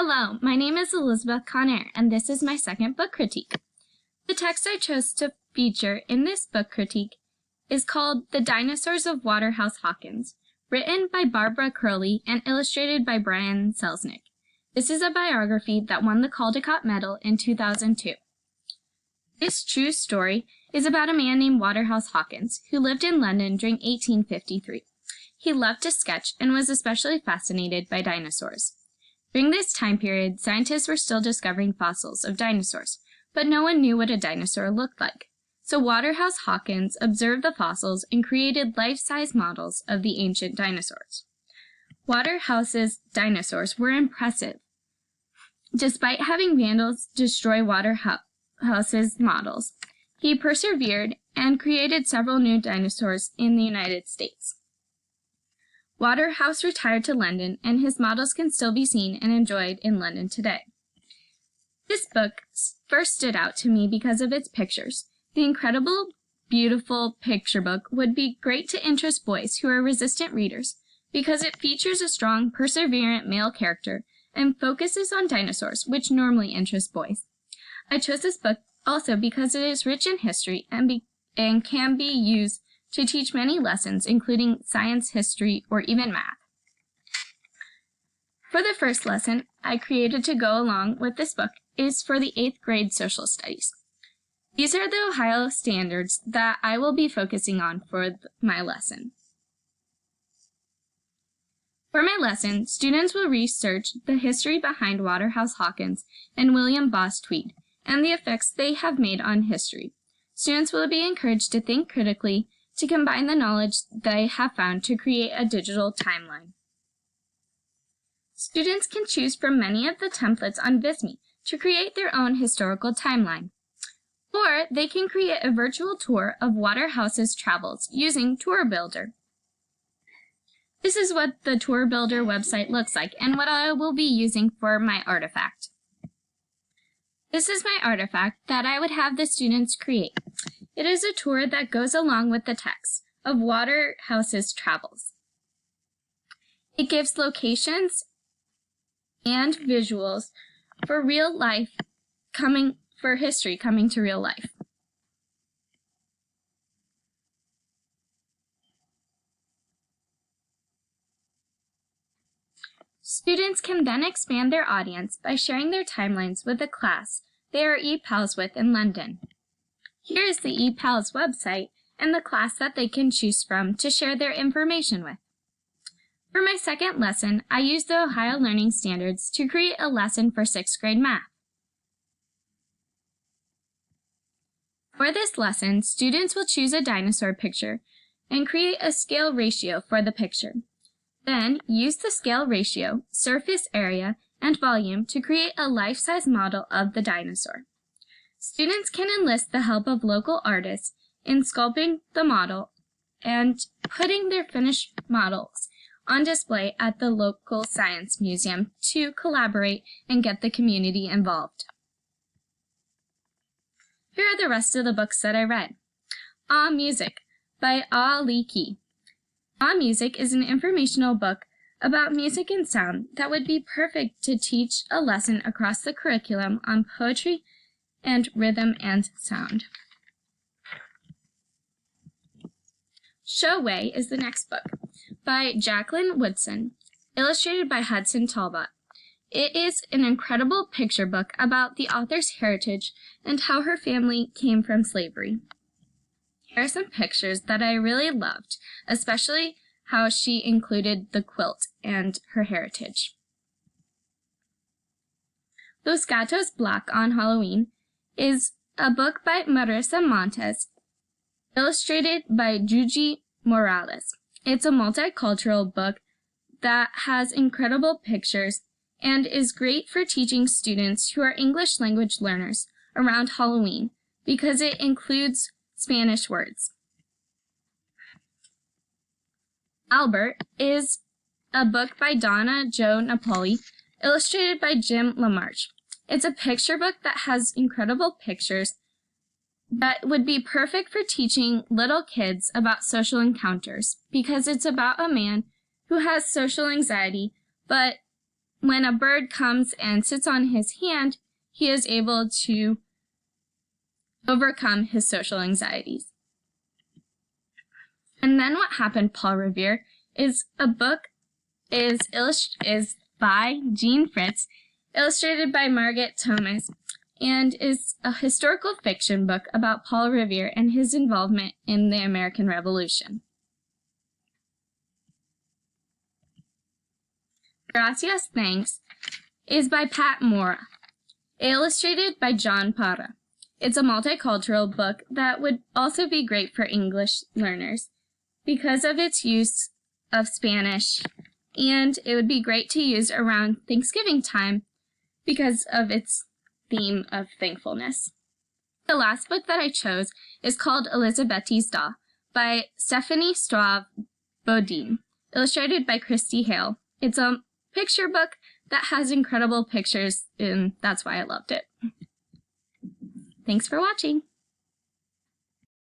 Hello, my name is Elizabeth Conair, and this is my second book critique. The text I chose to feature in this book critique is called The Dinosaurs of Waterhouse Hawkins, written by Barbara Curley and illustrated by Brian Selznick. This is a biography that won the Caldecott Medal in 2002. This true story is about a man named Waterhouse Hawkins, who lived in London during 1853. He loved to sketch and was especially fascinated by dinosaurs. During this time period, scientists were still discovering fossils of dinosaurs, but no one knew what a dinosaur looked like. So Waterhouse Hawkins observed the fossils and created life-size models of the ancient dinosaurs. Waterhouse's dinosaurs were impressive. Despite having vandals destroy Waterhouse's models, he persevered and created several new dinosaurs in the United States. Waterhouse retired to London, and his models can still be seen and enjoyed in London today. This book first stood out to me because of its pictures. The incredible, beautiful picture book would be great to interest boys who are resistant readers because it features a strong, perseverant male character and focuses on dinosaurs, which normally interest boys. I chose this book also because it is rich in history and can be used to teach many lessons, including science, history, or even math. For the first lesson I created to go along with this book is for the 8th grade social studies. These are the Ohio standards that I will be focusing on for my lesson. For my lesson, students will research the history behind Waterhouse Hawkins and William Boss Tweed and the effects they have made on history. Students will be encouraged to think critically, to combine the knowledge they have found to create a digital timeline. Students can choose from many of the templates on Visme to create their own historical timeline. Or they can create a virtual tour of Waterhouse's travels using Tour Builder. This is what the Tour Builder website looks like and what I will be using for my artifact. This is my artifact that I would have the students create. It is a tour that goes along with the text of Waterhouse's travels. It gives locations and visuals for history coming to real life. Students can then expand their audience by sharing their timelines with a class they are ePals with in London. Here is the ePals website and the class that they can choose from to share their information with. For my second lesson, I used the Ohio Learning Standards to create a lesson for 6th grade math. For this lesson, students will choose a dinosaur picture and create a scale ratio for the picture. Then, use the scale ratio, surface area, and volume to create a life-size model of the dinosaur. Students can enlist the help of local artists in sculpting the model and putting their finished models on display at the local science museum to collaborate and get the community involved. Here are the rest of the books that I read. Ah Music by Ah Lee Key. Ah Music is an informational book about music and sound that would be perfect to teach a lesson across the curriculum on poetry and rhythm and sound. Show Way is the next book by Jacqueline Woodson, illustrated by Hudson Talbot. It is an incredible picture book about the author's heritage and how her family came from slavery. Here are some pictures that I really loved, especially how she included the quilt and her heritage. Los Gatos Black on Halloween is a book by Marissa Montes, illustrated by Juji Morales. It's a multicultural book that has incredible pictures and is great for teaching students who are English language learners around Halloween because it includes Spanish words. Albert is a book by Donna Jo Napoli, illustrated by Jim LaMarche. It's a picture book that has incredible pictures that would be perfect for teaching little kids about social encounters because it's about a man who has social anxiety but when a bird comes and sits on his hand, he is able to overcome his social anxieties. And Then What Happened, Paul Revere is a book is by Jean Fritz, illustrated by Margaret Thomas, and is a historical fiction book about Paul Revere and his involvement in the American Revolution. Gracias, Thanks is by Pat Mora, illustrated by John Parra. It's a multicultural book that would also be great for English learners because of its use of Spanish, and it would be great to use around Thanksgiving time because of its theme of thankfulness. The last book that I chose is called Elizabeth's Da by Stephanie Straub Bodine, illustrated by Christy Hale. It's a picture book that has incredible pictures, and that's why I loved it. Thanks for watching.